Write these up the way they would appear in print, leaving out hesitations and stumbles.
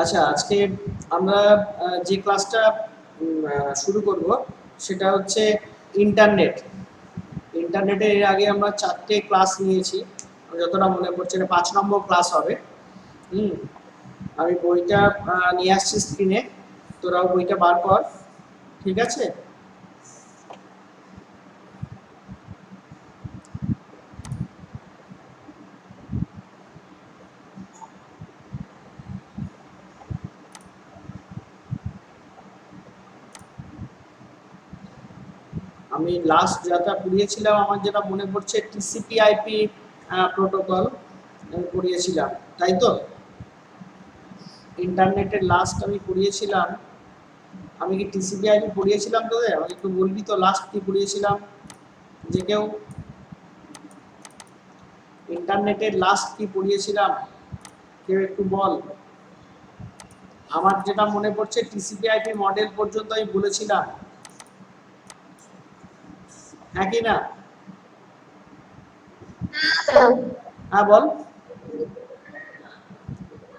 আচ্ছা, আজকে আমরা যে ক্লাসটা শুরু করব সেটা হচ্ছে ইন্টারনেট। ইন্টারনেটের এর আগে আমরা 4টে ক্লাস নিয়েছি, যতটা মনে পড়ছে এটা 5 নম্বর ক্লাস হবে। হুম, আমি বইটা নিয়ে আসছি স্ক্রিনে, তোরাও বইটা বার কর, ঠিক আছে? আমি লাস্ট যেটা পড়িয়েছিলাম, আমার যেটা মনে পড়ছে টিসিপি/আইপি প্রোটোকল পড়িয়েছিলাম, তাই তো? ইন্টারনেটের লাস্ট আমি পড়িয়েছিলাম। আমি কি টিসিপি/আইপি পড়িয়েছিলাম তোদের? আমাকে একটু বলবি তো লাস্ট কি পড়িয়েছিলাম? যে কেউ ইন্টারনেটের লাস্ট কি পড়িয়েছিলাম, কেউ একটু বল। আমার যেটা মনে পড়ছে টিসিপি/আইপি মডেল পর্যন্ত আমি বলেছিলাম, হ্যাঁ কি না? হ্যাঁ বল।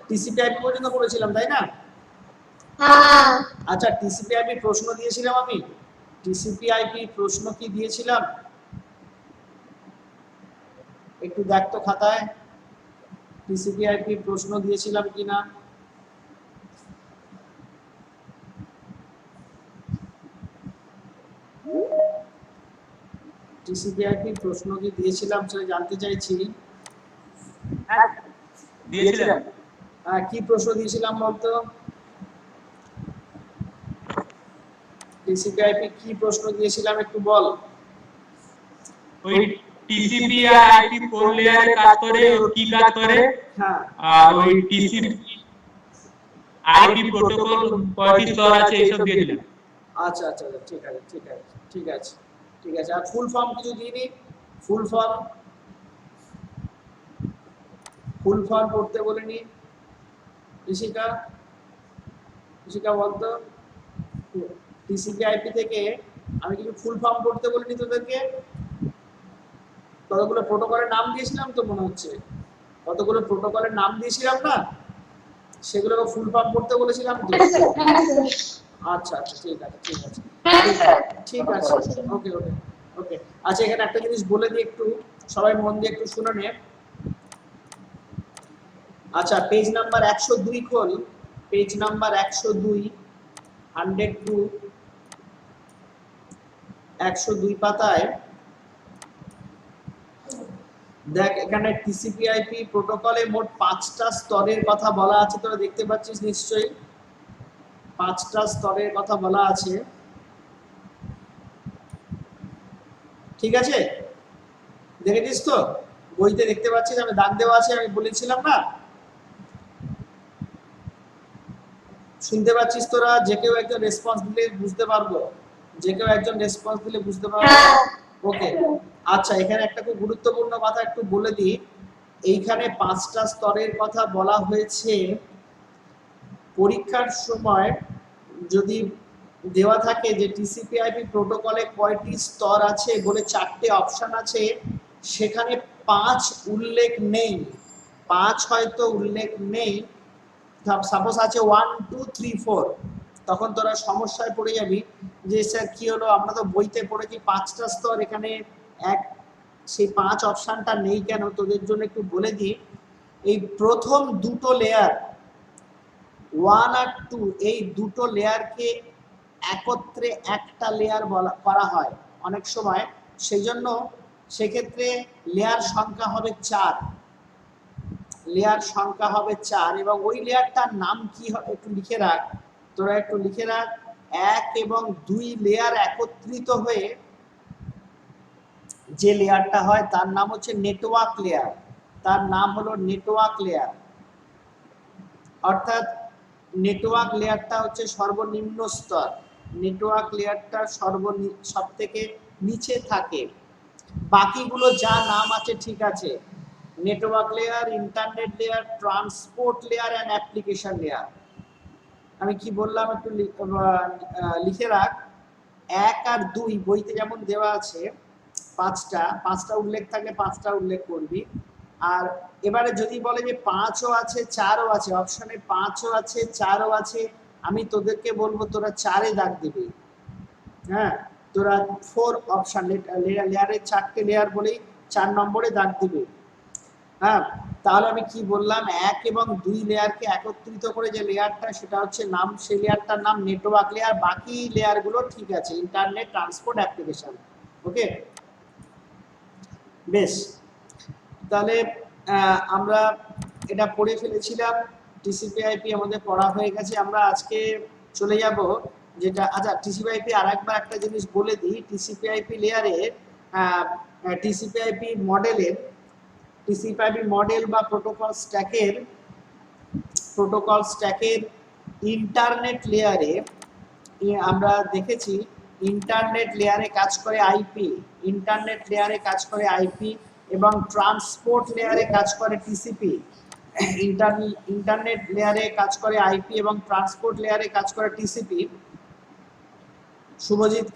টিসিপি/আইপি পর্যন্ত পড়েছিলাম, তাই না? আচ্ছা, টিসিপি/আইপি প্রশ্ন দিয়েছিলাম আমি। টিসিপি/আইপি প্রশ্ন কি দিয়েছিলাম একটু দেখ তো খাতায়, টিসিপি/আইপি প্রশ্ন দিয়েছিলাম কিনা। টিসিপি/আইপি প্রশ্ন কি দিয়েছিলাম সেটা জানতে চাইছি। হ্যাঁ দিয়েছিলেন। কি প্রশ্ন দিয়েছিলাম বলতো? টিসিপি/আইপি কি প্রশ্ন দিয়েছিলাম একটু বল। ওই টিসিপি আর আইপি কোন লেয়ারে কাজ করে, ওর কি কাজ করে, হ্যাঁ, আর ওই টিসিপি আইপি প্রোটোকল কয়টি স্তর আছে এইসব দিয়েছিলেন। আচ্ছা আচ্ছা, ঠিক আছে ঠিক আছে ঠিক আছে ঠিক আছে। আর ফুল ফর্ম কিছু দিইনি? ফুল ফর্ম পড়তে বলিনি। ঋষিকা, বলতো, টিসিপি/আইপি থেকে আমি কিছু ফুল ফর্ম পড়তে বলিনি তোদেরকে? কতগুলো প্রোটোকলের নাম দিয়েছিলাম তো মনে হচ্ছে, কতগুলো প্রোটোকলের নাম দিয়েছিলাম না, সেগুলোকে ফুল ফর্ম পড়তে বলেছিলাম তো। আচ্ছা আচ্ছা, ঠিক আছে ঠিক আছে ঠিক আছে, ওকে ওকে ওকে। আচ্ছা, এখানে একটা জিনিস বলে দিই, একটু সবাই মন দিয়ে একটু শুনে নে। আচ্ছা, পেজ নাম্বার 102 খোল, পেজ নাম্বার 102, 102 102 পাতায় দেখ, এখানে টিসিপি/আইপি প্রোটোকলে মোট 5টা স্তরের কথা বলা আছে, তোরা দেখতে পাচ্ছিস নিশ্চয়ই। 5টা স্তরের কথা বলা আছে, ঠিক আছে? দেখেছিস তো, বইতে দেখতে পাচ্ছিস, আমি দাগ দেওয়া আছে, আমি বলেছিলাম না? শুনতে পাচ্ছিস তোরা? যে কেউ একজন রেসপন্স দিলে বুঝতে পারবো, যে কেউ একজন রেসপন্স দিলে বুঝতে পারবো। ওকে, আচ্ছা, এখানে একটা খুব গুরুত্বপূর্ণ কথা একটু বলে দিই। এইখানে 5টা স্তরের কথা বলা হয়েছে। পরীক্ষার সময় যদি দেওয়া থাকে যে টিসিপি/আইপি প্রোটোকলে কয়টি স্তর আছে বলে 4টে অপশন আছে, সেখানে 5 উল্লেখ নেই, 5 হয়তো উল্লেখ নেই, সাপোজ আছে 1 2 3 4, তখন তোরা সমস্যায় পড়ে যাবি যে স্যার কি হলো, আমরা তো বইতে পড়েছি 5টা স্তর, এখানে এক সেই 5 অপশনটা নেই কেন? তোদের জন্য একটু বলে দিই। এই প্রথম দুটো লেয়ার 1 আর 2, এই দুটো লেয়ারকে একত্রে একটা লেয়ার করা হয় অনেক সময়, সেই জন্য সেক্ষেত্রে লেয়ার সংখ্যা হবে 4, লেয়ার সংখ্যা হবে 4, এবং ওই লেয়ারটার নাম কি হবে একটু লিখে রাখ, তোরা একটু লিখে রাখ। 1 এবং 2 লেয়ার একত্রিত হয়ে যে লেয়ারটা হয় তার নাম হচ্ছে নেটওয়ার্ক লেয়ার, তার নাম হলো নেটওয়ার্ক লেয়ার। অর্থাৎ নেটওয়ার্ক লেয়ারটা হচ্ছে সর্বনিম্ন স্তর, নেটওয়ার্ক লেয়ারটা সব থেকে নিচে থাকে। বাকিগুলো যা নাম আছে ঠিক আছে, network layer, internet layer, transport layer and application layer. আমি কি বললাম একটু লিখে রাখ। 1 আর 2 বইতে যেমন দেওয়া আছে 5টা উল্লেখ থাকলে 5টা উল্লেখ করবি, আর এবারে যদি বলে যে 5ও আছে 4ও আছে, অপশনে 5ও আছে 4ও আছে, আমি তোদেরকে বলবো তোরা 4-এ দাগ দিবি। হ্যাঁ, তোরা 4 অপশন লেয়ারের 4টে লেয়ার বলেই 4 নম্বরে দাগ দিবি। হ্যাঁ, তাহলে আমি কি বললাম, 1 এবং 2 লেয়ারকে একত্রিত করে যে লেয়ারটা সেটা হচ্ছে নাম, সেই লেয়ারটার নাম নেটওয়ার্ক লেয়ার। বাকি লেয়ারগুলো ঠিক আছে, ইন্টারনেট ট্রান্সপোর্ট অ্যাপ্লিকেশন। ওকে, বেশ, তাহলে আমরা এটা পড়ে ফেলেছিলাম, টিসিপি/আইপি আমাদের পড়া হয়ে গেছে। আমরা আজকে চলে যাব যেটা, আচ্ছা টিসিপি/আইপি আর একবার একটা জিনিস বলে দিই, টিসিপি/আইপি লেয়ারে টিসিপি/আইপি মডেলের, টিসিপি/আইপি মডেল বা প্রোটোকল স্ট্যাকের ইন্টারনেট লেয়ারে আমরা দেখেছি ইন্টারনেট লেয়ারে কাজ করে আইপি, ইন্টারনেট লেয়ারে কাজ করে আইপি এবং ট্রান্সপোর্ট লেয়ারে কাজ করে টিসিপি। ইন্টারনেট লেয়ারে কাজ করে আইপি এবং ট্রান্সপোর্ট লেয়ারে কাজ করে টিসিপি। শুভজিৎ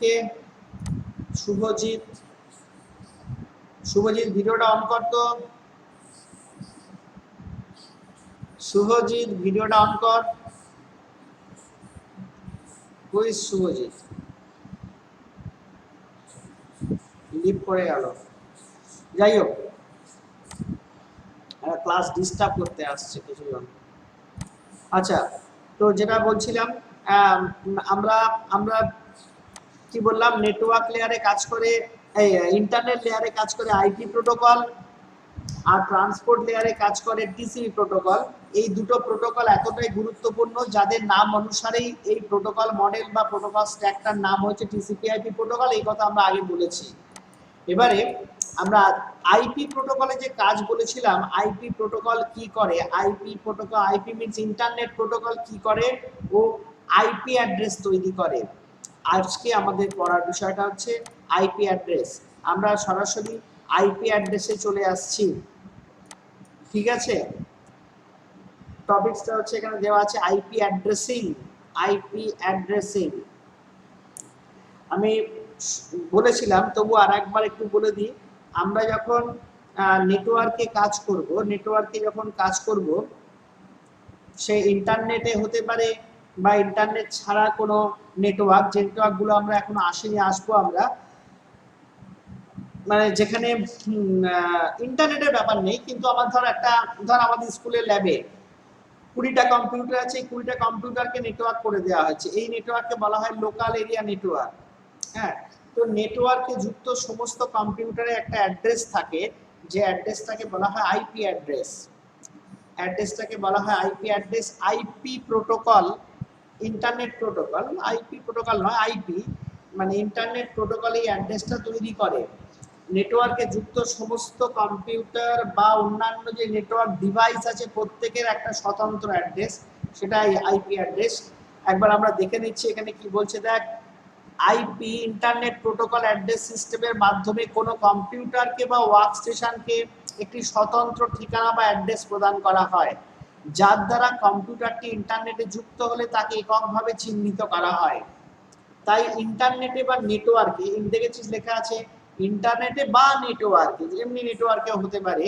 ভিডিওটা অন করতো, শুভজিৎ ভিডিওটা অন কর। কই শুভজিৎ, লিভ করে গেল। যাই হোক, ক্লাস ডিস্টার্ব করতে আসছে কিছুজন। আচ্ছা, তো যেটা বলছিলাম, আমরা কি বললাম, নেটওয়ার্ক লেয়ারে কাজ করে, ইন্টারনেট লেয়ারে কাজ করে আইপি প্রোটোকল, আর ট্রান্সপোর্ট লেয়ারে কাজ করে টিসিপি প্রোটোকল। এই দুটো প্রোটোকল এতটাই গুরুত্বপূর্ণ যাদের নাম অনুসারেই এই প্রোটোকল মডেল বা প্রোটোকল স্ট্যাকটার নাম হচ্ছে টিসিপি/আইপি প্রোটোকল। এই কথা আমরা আগে বলেছি। এবারে আমরা আইপি প্রোটোকলে যে কাজ বলেছিলাম, আইপি প্রোটোকল কি করে, IP protocol, IP means internet protocol কি করে, ও আইপি অ্যাড্রেস তৈরি করে। আজকে আমাদের পড়ার বিষয়টা হচ্ছে আইপি অ্যাড্রেস। আমরা সরাসরি আইপি অ্যাড্রেসে চলে আসছি, ঠিক আছে। টপিকসটা হচ্ছে এখানে দেওয়া আছে আইপি অ্যাড্রেসিং। আইপি অ্যাড্রেসিং আমি বলেছিলাম, তবু আর একবার একটু বলে দিই। আমরা যখন নেটওয়ার্কে কাজ করব, সে ইন্টারনেটে হতে পারে বা ইন্টারনেট ছাড়া কোনো নেটওয়ার্ক, যে নেটওয়ার্কগুলো আমরা এখনো আসেনি, আসবো আমরা, মানে যেখানে ইন্টারনেটের ব্যাপার নেই, কিন্তু আমার ধর আমাদের স্কুলের ল্যাবে 20টা কম্পিউটার আছে, 20টা কম্পিউটারকে নেটওয়ার্ক করে দেওয়া হয়েছে। এই নেটওয়ার্ককে বলা হয় লোকাল এরিয়া নেটওয়ার্ক। হ্যাঁ, তো নেটওয়ার্কে যুক্ত সমস্ত কম্পিউটারে একটা অ্যাড্রেস থাকে, যে অ্যাড্রেসটাকে বলা হয় আইপি অ্যাড্রেস। অ্যাড্রেসটাকে বলা হয় IP address. IP protocol, internet protocol, IP protocol নয়, আইপি মানে ইন্টারনেট প্রোটোকল এই অ্যাড্রেসটা তৈরি করে। নেটওয়ার্কে যুক্ত সমস্ত কম্পিউটার বা অন্যান্য যে নেটওয়ার্ক ডিভাইস আছে প্রত্যেকের একটা স্বতন্ত্র অ্যাড্রেস, সেটা আইপি অ্যাড্রেস। একবার আমরা দেখে নিচ্ছি এখানে কি বলছে, দেখ। আইপি ইন্টারনেট প্রোটোকল অ্যাড্রেস সিস্টেমের মাধ্যমে কোনো কম্পিউটারকে বা ওয়ার্কস্টেশনকে একটি স্বতন্ত্র ঠিকানা বা অ্যাড্রেস প্রদান করা হয়, যার দ্বারা কম্পিউটারটি ইন্টারনেটে যুক্ত হলে তাকে এককভাবে চিহ্নিত করা হয়। তাই ইন্টারনেটে বা নেটওয়ার্কে, দেখেছিস লেখা আছে ইন্টারনেটে বা নেটওয়ার্কে, এমনি নেটওয়ার্কেও হতে পারে,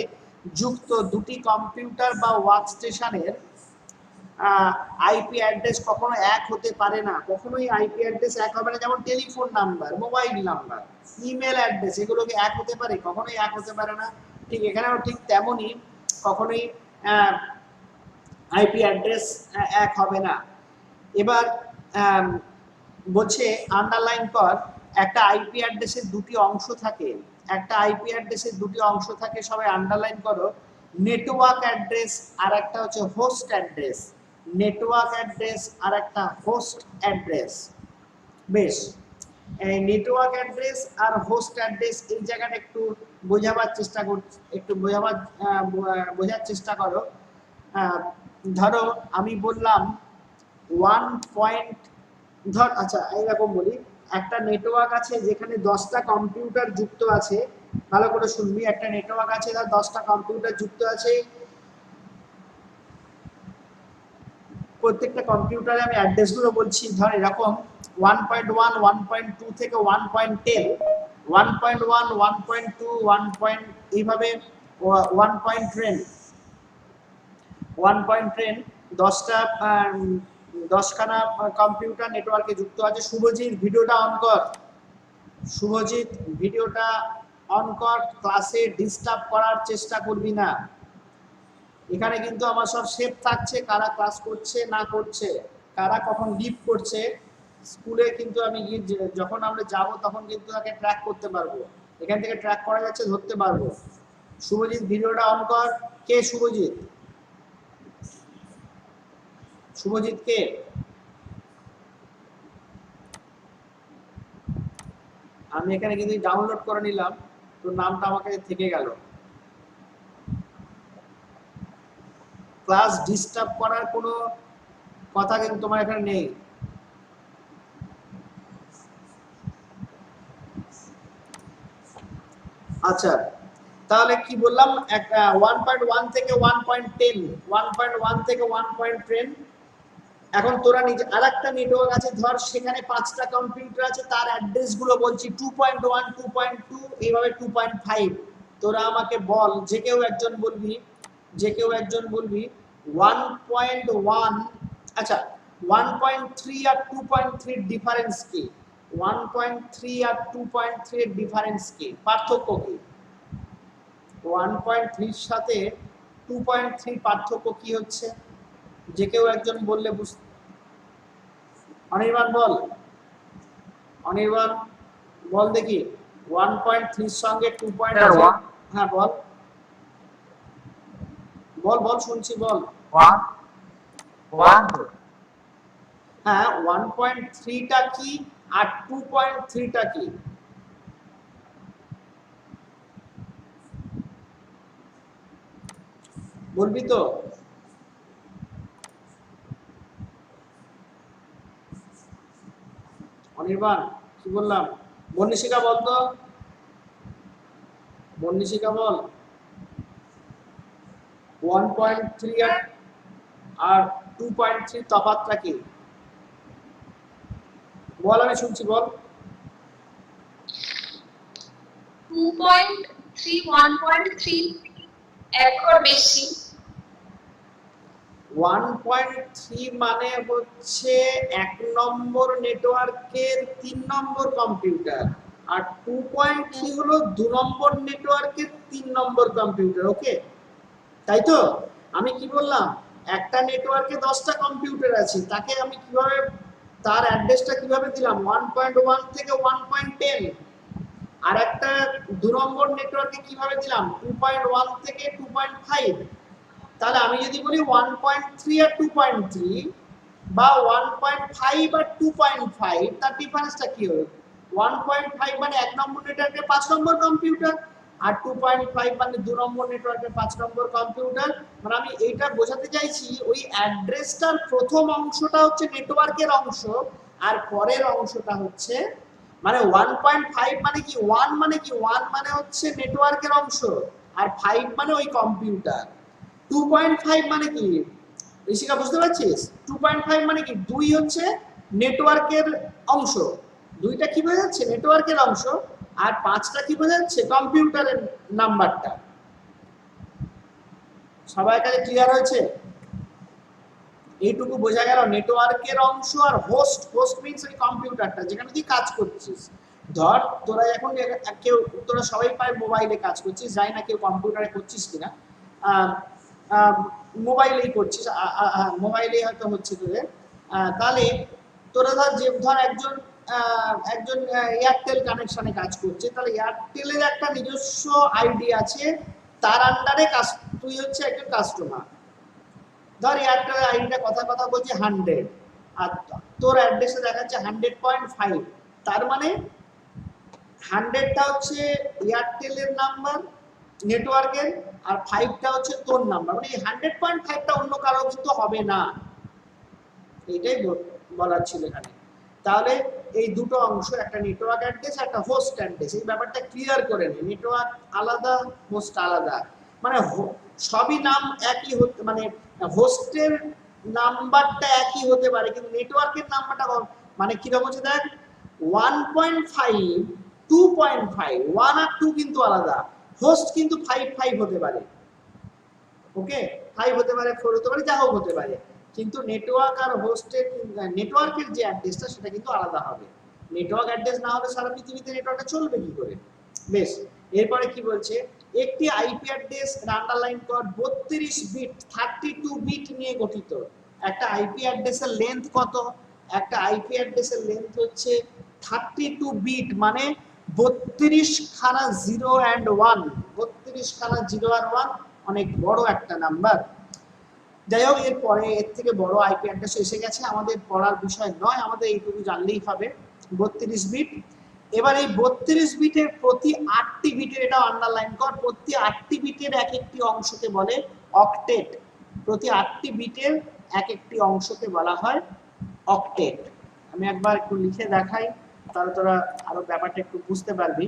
যুক্ত দুটি কম্পিউটার বা ওয়ার্কস্টেশনের আইপি অ্যাড্রেস কখনো এক হতে পারে না। কখনোই আইপি অ্যাড্রেস এক হবে না। যেমন telephone number, mobile number, email address, এগুলোকে এক হতে পারে? কখনোই এক হতে পারে না। ঠিক এখানেও ঠিক তেমনই, কখনোই আইপি অ্যাড্রেস এক হবে না। এবার বলছে আন্ডারলাইন কর, একটা আইপি অ্যাড্রেসের দুটি অংশ থাকে, একটা আইপি অ্যাড্রেসের দুটি অংশ থাকে, সবাই আন্ডারলাইন করো। নেটওয়ার্ক অ্যাড্রেস আর একটা হচ্ছে হোস্ট অ্যাড্রেস। নেটওয়ার্ক অ্যাড্রেস আর একটা হোস্ট অ্যাড্রেস। বেশ, এই নেটওয়ার্ক অ্যাড্রেস আর হোস্ট অ্যাড্রেস এই জায়গাটা একটু বোঝার চেষ্টা করো। ধরো আমি বললাম 1 পয়েন্ট, ধর, আচ্ছা এইরকম বলি, একটা নেটওয়ার্ক আছে যেখানে 10টা কম্পিউটার যুক্ত আছে। ভালো করে শুনবি, একটা নেটওয়ার্ক আছে, ধর 10টা কম্পিউটার যুক্ত আছে। প্রত্যেকটা কম্পিউটারে আমি অ্যাড্রেসগুলো বলছি, ধর এরকম 1.1, 1.2 থেকে 1.10, 1.1, 1.2, 1. এইভাবে ওয়ান পয়েন্ট ট্রেন 10খানা কম্পিউটার নেটওয়ার্কে যুক্ত আছে। শুভজিৎ ভিডিওটা অন কর, শুভজিৎ ভিডিওটা অন কর, ক্লাসে ডিস্টার্ব করার চেষ্টা করবি না। এখানে কিন্তু আমার সব সেভ থাকছে, কারা ক্লাস করছে না করছে, কারা কখন লিভ করছে। স্কুলে কিন্তু আমি যখন আমরা যাব তখন কিন্তু তাকে ট্র্যাক করতে পারবো, এখান থেকে ট্র্যাক করা যাচ্ছে, ধরতে পারবো। শুভজিৎ ভিডিওটা অন কর। কে শুভজিৎ? শুভজিৎ কে? আমি এখানে কিন্তু ডাউনলোড করে নিলাম, তো নামটা আমাকে থেকে গেল। ক্লাস ডিস্টার্ব করার কোনো কথা কিন্তু তোমার এখানে নেই। আচ্ছা, তাহলে কি বললাম, 1.1 থেকে 1.10, 1.1 থেকে 1.10। এখন তোরা নিজে আরেকটা নেটওয়ার্ক আছে, ধর সেখানে 5টা কম্পিউটার আছে, তার অ্যাড্রেস গুলো বলছি 2.1, 2.2, এইভাবে 2.5। তোরা আমাকে বল, যে কেউ একজন বলবি 1.1, আচ্ছা 1.3 আর 2.3 ডিফারেন্স কি? 1.3 আর 2.3 এর ডিফারেন্স কি, পার্থক্য কি? 1.3 এর সাথে 2.3 পার্থক্য কি হচ্ছে? যে কেউ একজন বললে বুঝতে। অনির্বাণ বল, অনির্বাণ বল দেখি 1.3 এর সঙ্গে 2.1। হ্যাঁ বল বল বল, শুনছি, বল। হ্যাঁ, 1.3টা কি আর 2.3টা কি? বলবি তো? অনির্বাণ কি বললাম? বর্ণিশিকা বল তো, বর্ণিশিকা বল 1.3 আর 2.3 তফাৎটা কি? বল, আমি শুনছি, বল। 2.3 1.3 এর বেশি। 1.3 মানে হচ্ছে 1 নম্বর নেটওয়ার্কের 3 নম্বর কম্পিউটার, আর 2.3 হলো 2 নম্বর নেটওয়ার্কের 3 নম্বর কম্পিউটার। ওকে, তাই তো? আমি কি বললাম, একটা নেটওয়ার্কে 10টা কম্পিউটার আছে, তাকে আমি কিভাবে তার অ্যাড্রেসটা কিভাবে দিলাম? 1.1 থেকে 1.10। আর একটা 2 নম্বর নেটওয়ার্কে কিভাবে দিলাম? 2.1 থেকে 2.5। তাহলে আমি যদি বলি 1.3 আর 2.3 বা 1.5 আর 2.5, তার ডিফারেন্সটা কি হবে? 1.5 মানে 1 নম্বর নেটওয়ার্কের 5 নম্বর কম্পিউটার, আর 2.5 মানে 2 নম্বর নেটওয়ার্কের 5 নম্বর কম্পিউটার। মানে আমি এইটা বোঝাতে চাইছি, ওই অ্যাড্রেসটার প্রথম অংশটা হচ্ছে নেটওয়ার্কের অংশ, আর পরের অংশটা হচ্ছে, মানে 1.5 মানে কি, 1 মানে কি, 1 মানে হচ্ছে নেটওয়ার্কের অংশ, আর 5 মানে ওই কম্পিউটার। 2.5 মানে কি ঋষিকা, বুঝতে পারছিস? 2.5 মানে কি, 2 হচ্ছে নেটওয়ার্কের অংশ, 2টা কি বোঝা যাচ্ছে? নেটওয়ার্কের অংশ, আর 5টা কি বোঝা যাচ্ছে? কম্পিউটারের নাম্বারটা। সবাই কাছে ক্লিয়ার হয়েছে? এইটুকু বোঝা গেল নেটওয়ার্কের অংশ আর হোস্ট। হোস্ট মিন্স ওই কম্পিউটারটা যেখানে তুই কাজ করছিস। ধর তোরা এখন কেউ, তোরা সবাই প্রায় মোবাইলে কাজ করছিস, জানি না কেউ কম্পিউটারে করছিস কিনা, মোবাইলেই করছিস, মোবাইলেই হয়তো হচ্ছে তোদের। তাহলে তোরা ধর একজন এয়ারটেল কানেকশনে কাজ করছে, তাহলে এয়ারটেলের একটা নিজস্ব আইডি আছে, তার আন্ডারে তুই হচ্ছে একজন কাস্টমার। ধর এয়ারটেলের আইডিটা কথা বলছে 100, আর তোর অ্যাড্রেসে দেখাচ্ছে 100.5। তার মানে 100টা হচ্ছে এয়ারটেলের নাম্বার নেটওয়ার্কের, আর 5টা হচ্ছে তোর নাম্বার। মানে এই 100.5টা অন্য কারো কিন্তু হবে না, এইটাই বলার ছিল এখানে। তাহলে এই দুটো অংশ, একটা নেটওয়ার্ক অ্যাড্রেস, একটা হোস্ট অ্যাড্রেস, এই ব্যাপারটা ক্লিয়ার করে নে। নেটওয়ার্ক আলাদা, হোস্ট আলাদা, মানে সবই নাম একই হতে, মানে হোস্টের নাম্বারটা একই হতে পারে, কিন্তু নেটওয়ার্কের নাম্বারটা মানে কিরকম হচ্ছে দেখ, 1.5, 2.5, 1 আর 2 কিন্তু আলাদা। হোস্ট কিন্তু 5 হতে পারে, ওকে 5 হতে পারে, 4 হতে পারে, যা হোক হতে পারে, কিন্তু নেটওয়ার্ক আর হোস্টের নেটওয়ার্কের যে অ্যাড্রেসটা সেটা কিন্তু আলাদা হবে। নেটওয়ার্ক অ্যাড্রেস না হলে সারা পৃথিবীতে নেটওয়ার্কটা চলবে কি করে? বেশ, এরপরে কি বলছে, একটি আইপি অ্যাড্রেস আন্ডারলাইন কর 32 বিট 32 বিট নিয়ে গঠিত। একটা আইপি অ্যাড্রেসের লেন্থ কত? একটা আইপি অ্যাড্রেসের লেন্থ হচ্ছে 32 বিট, মানে 32 খানা 0 and 1, 32 খানা 0 আর 1, অনেক বড় একটা নাম্বার। যাই হোক, এরপরে এর থেকে বড় আইপি অ্যাড্রেস এসে গেছে, আমাদের পড়ার বিষয় নয়, আমাদের এইটুকু জানলেই হবে 32 বিট। এবার এই 32 বিটের প্রতি 8টি বিটের, এটা আন্ডারলাইন কর, প্রতি 8টি বিটের এক একটি অংশকে বলে অক্টেট। প্রতি 8টি বিটের এক একটি অংশকে বলা হয় অক্টেট। আমি একবার একটু লিখে দেখাই, তাহলে তোরা আরো ব্যাপারটা একটু বুঝতে পারবি।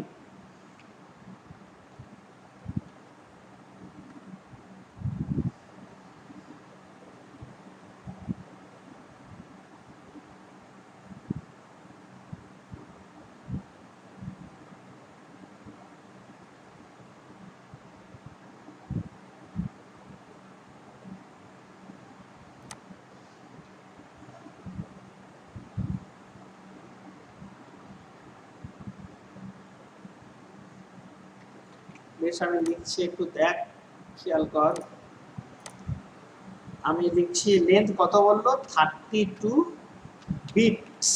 বেশ, আমি লিখছি, একটু দেখ, খেয়াল কর। আমি লিখছি লেন্থ কত বললো? 32 বিটস।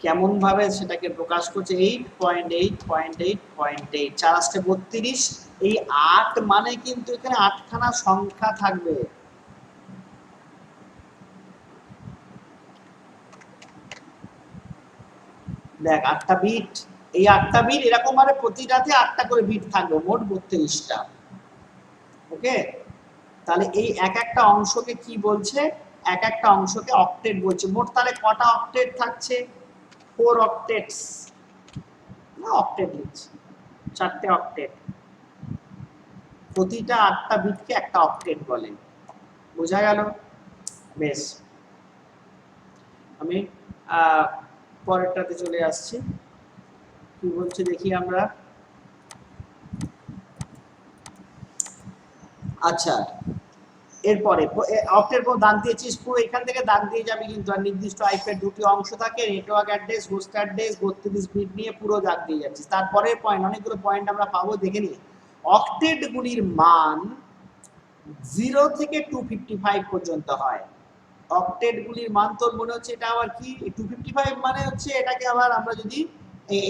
কেমন ভাবে সেটাকে প্রকাশ করছে? 8.8.8.8, 4 আসতে 32, এই 8 মানে কিন্তু এখানে 8খানা সংখ্যা থাকবে। দেখ 8টা বিট, এই 8টা বিট এরকম ভাবে প্রতিটাতে 8টা করে বিট থাকবে, মোট 32টা। ওকে, তাহলে এই এক একটা অংশকে কি বলছে? এক একটা অংশকে অক্টেট বলছে। মোট তাহলে কটা অক্টেট থাকছে? 4 অক্টেটস, না অক্টেট লিখছি, 4টে অক্টেট। প্রতিটা 8টা বিটকে একটা অক্টেট বলে। বোঝা গেল? বেশ, আমি পরেরটাতে চলে আসছি। কি বলছে দেখি আমরা। আচ্ছা, এরপরে অক্টের পর দাগ দিয়েছিস, পুরো এখান থেকে দাগ দিয়ে যাবি কিন্তু। আর নির্দিষ্ট আইপি এর দুটি অংশ থাকে, network address, host address, 32 bit নিয়ে পুরো দাগ দিয়ে যাচ্ছিস। তারপরের পয়েন্ট, অনেকগুলো পয়েন্ট আমরা পাবো, দেখে নিই। অক্টেট গুলির মান 0 থেকে 255 পর্যন্ত হয়। অক্টেট গুলির মান, তোর মনে হচ্ছে এটা আবার কি 255? মানে হচ্ছে এটাকে আবার আমরা যদি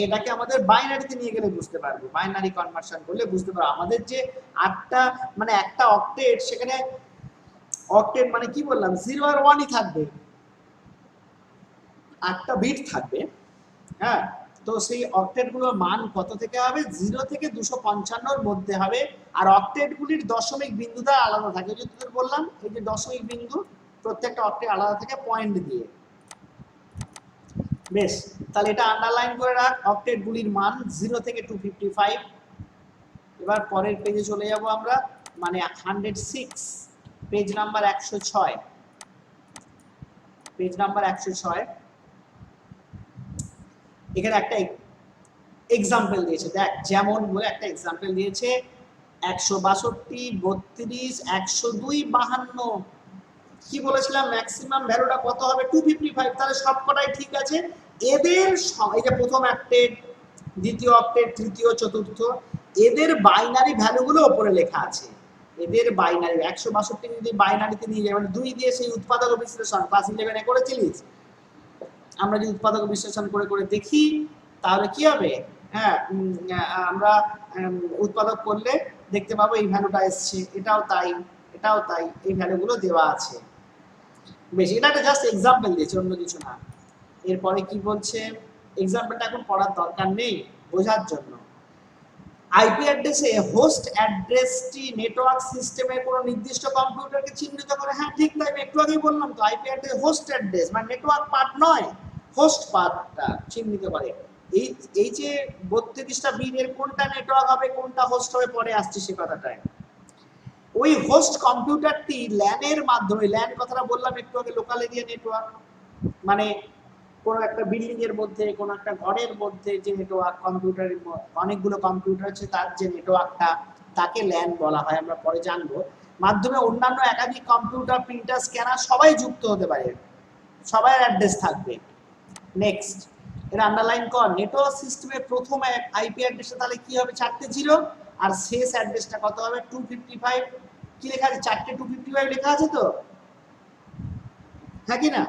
এটাকে আমাদের বাইনারিতে নিয়ে গেলে বুঝতে পারবো, বাইনারি কনভার্সন করলে বুঝতে পারবো। আমাদের যে 8টা মানে একটা অক্টেট, সেখানে অক্টেট মানে কি বললাম, 0 আর 1ই থাকবে, 8টা বিট থাকবে। হ্যাঁ, তো সেই অক্টেট গুলোর মান কত থেকে হবে? 0 থেকে 255 মধ্যে হবে। আর অক্টেট গুলির দশমিক বিন্দু দ্বারা আলাদা থাকে, যে তোদের বললাম এই যে দশমিক বিন্দু, প্রত্যেকটা অক্টেট আলাদা থাকে পয়েন্ট দিয়ে। বেশ, তাহলে এটা আন্ডারলাইন করে রাখ, অক্টেট গুলির মান 0 থেকে 255। এবার পরের পেজে চলে যাব আমরা, মানে 106, পেজ নাম্বার 106, পেজ নাম্বার 106। এখানে একটা এক্সাম্পল দিয়েছে, দেখ যেমন বলে একটা এক্সাম্পল দিয়েছে, 162, 32, 102, 52। কি বলেছিলাম, ম্যাক্সিমাম ভ্যালুটা কত হবে? 255। তাহলে সবকটাই ঠিক আছে। এদের এই যে প্রথম অক্টেট, দ্বিতীয় অক্টেট, তৃতীয়, চতুর্থ, এদের বাইনারি ভ্যালুগুলো উপরে লেখা আছে। এদের বাইনারি 162 যদি বাইনারিতে নিয়ে যাই, মানে 2 দিয়ে সেই উৎপাদক বিশ্লেষণ ক্লাস 11-এ করেছিলিস, আমরা যদি উৎপাদক বিশ্লেষণ করে করে দেখি তাহলে কি হবে? হ্যাঁ, আমরা উৎপাদক করলে দেখতে পাবো এই ভ্যালুটা এসছে, এটাও তাই, এটাও তাই, এই ভ্যালুগুলো দেওয়া আছে। বেশি, এটা একটা জাস্ট এক্সাম্পল দিয়েছে, অন্য কিছু না। এরপরে কি বলছে, এক্সাম্পলটা এখন পড়ার দরকার নেই, বোঝার জন্য। আইপি অ্যাড্রেসে হোস্ট অ্যাড্রেসটি নেটওয়ার্ক সিস্টেমের কোনো নির্দিষ্ট কম্পিউটারকে চিহ্নিত করে। হ্যাঁ ঠিক তাই, আমি একটু আগেই বললাম তো, আইপি অ্যাড্রেস হোস্ট অ্যাড্রেস মানে নেটওয়ার্ক পার্ট নয়, হোস্ট পার্টটা চিহ্নিত করে। এই যে 32টা বিট, এর কোনটা নেটওয়ার্ক হবে কোনটা হোস্ট হবে পরে আসছে সে কথাটায়। ওই হোস্ট কম্পিউটারটি ল্যানের মাধ্যমে, ল্যান কথাটা বললাম একটু আগে, লোকাল এরিয়া নেটওয়ার্ক, মানে কোনো একটা বিল্ডিং এর মধ্যে, কোনো একটা ঘরের মধ্যে যে নেটওয়ার্ক, কম্পিউটারের অনেকগুলো কম্পিউটার আছে তার যে নেটওয়ার্কটা, তাকে ল্যান বলা হয়, আমরা পরে জানবো। মাধ্যমে অন্যান্য একাধিক কম্পিউটার, প্রিন্টার, স্ক্যানার সবাই যুক্ত হতে পারে, সবাই অ্যাড্রেস থাকবে। নেক্সট, এটা আন্ডারলাইন কর, নেটওয়ার্ক সিস্টেমের প্রথম আইপি অ্যাড্রেসটা তাহলে কি হবে? 4টে জিরো, আর শেষ অ্যাড্রেসটা কত হবে? 255। কি লেখা আছে? 4টে 255 লেখা আছে তো, হ্যাঁ কি না?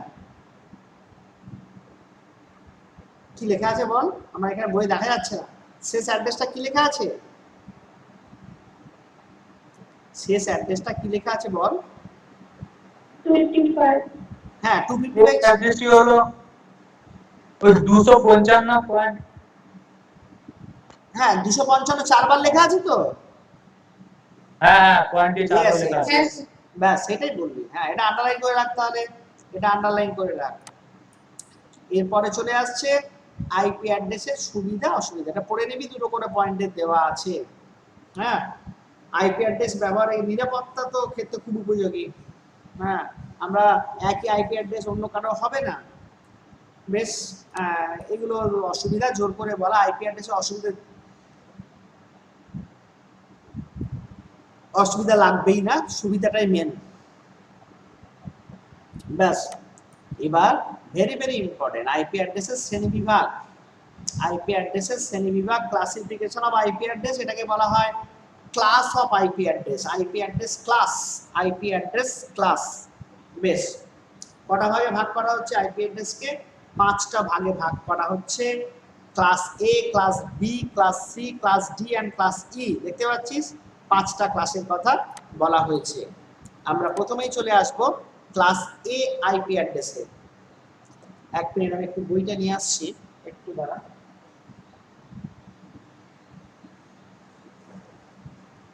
কি লেখা আছে বল? আমার এখানে বই দেখা যাচ্ছে না। শেষ অ্যাড্রেসটা কি লেখা আছে? শেষ অ্যাড্রেসটা কি লেখা আছে বল? 25। হ্যাঁ 255। অ্যাড্রেসটি হলো ওই 255. হ্যাঁ 255 চারবার লেখা আছে তো। হ্যাঁ পয়েন্টে 4 Yes, লেখা yes, আছে। yes. ব্যাস সেটাই বলবি। হ্যাঁ এটা আন্ডারলাইন করে রাখ, তাহলে এটা আন্ডারলাইন করে রাখ। এরপরে চলে আসছে আইপি অ্যাড্রেসের সুবিধা অসুবিধা, এটা পড়ে নিবি, দুটো করে পয়েন্টে দেওয়া আছে। হ্যাঁ, আইপি অ্যাড্রেস ব্যবহারের নিরাপত্তা তো ক্ষেত্রে খুব উপযোগী। হ্যাঁ, আমরা একই আইপি অ্যাড্রেস অন্য কারো হবে না। বেশ, এগুলো অসুবিধা জোর করে বলা, আইপি অ্যাড্রেসের অসুবিধা লাগবেই না, সুবিধাটাই মেন। ব্যাস, এবার ভেরি ভেরি ইম্পর্টেন্ট, আইপি অ্যাড্রেসের শ্রেণীবিভাগ। আইপি অ্যাড্রেসের শ্রেণীবিভাগ, ক্লাসিফিকেশন অফ আইপি অ্যাড্রেস, এটাকে বলা হয় class of IP address. IP address class, IP address class. বেশ, কটা ভাগে ভাগ করা হচ্ছে আইপি অ্যাড্রেসকে? 5টা ভাগে ভাগ করা হচ্ছে। Class A, class B, class C, class D and class E. দেখতে পাচ্ছিস 5টা ক্লাসের কথা বলা হয়েছে। আমরা প্রথমেই চলে আসব ক্লাস এ আইপি অ্যাড্রেসে। এক মিনিট, আমি একটু বইটা নিয়ে আসছি, একটু দাঁড়া।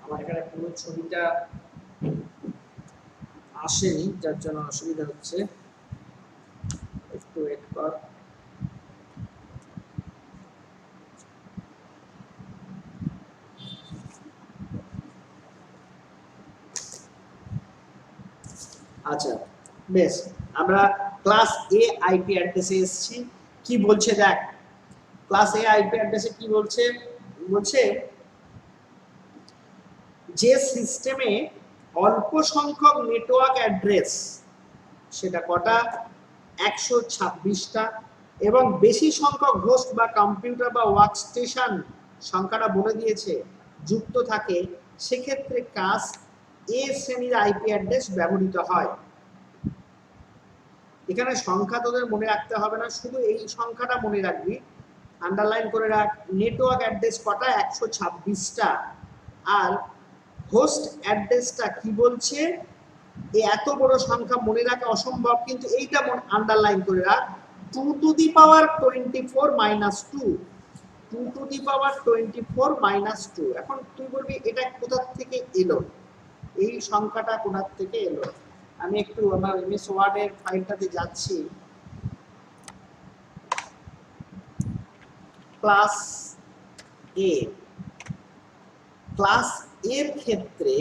আমার এখানে পুরো ছবিটা আসেনি, যার জন্য অসুবিধা হচ্ছে, একটু ওয়েট কর। আচ্ছা বেশ, আমরা ক্লাস এ আইপি অ্যাড্রেসে এসেছি। কি বলছে দেখ, ক্লাস এ আইপি অ্যাড্রেসে কি বলছে? বলছে যে সিস্টেমে অল্প সংখ্যক নেটওয়ার্ক অ্যাড্রেস, সেটা কটা? 126টা, এবং বেশি সংখ্যক হোস্ট বা কম্পিউটার বা ওয়ার্কস্টেশন, সংখ্যাটা বলে দিয়েছে, যুক্ত থাকে, সেক্ষেত্রে ক্লাস এ শ্রেণীর আইপি অ্যাড্রেস ব্যবহৃত হয়। এখানে সংখ্যা তোদের মনে রাখতে হবে না, শুধু এই সংখ্যাটা মনে রাখবি, আন্ডারলাইন করে রাখ। নেটওয়ার্ক অ্যাড্রেস কটা? 126টা। আর হোস্ট অ্যাড্রেসটা কি বলছে? এত বড় সংখ্যা মনে রাখা অসম্ভব, কিন্তু এইটা আন্ডারলাইন করে রাখ, 2 to the power 24 minus 2। 2 to the power 24 minus 2। এখন তুই বলবি এটা কোথা থেকে এলো, এই সংখ্যাটা কোথা থেকে এলো? আমি একটু আমার এমএস ওয়ার্ডের ফাইলটাতে যাচ্ছি। ক্লাস এ, ক্লাস এর ক্ষেত্রে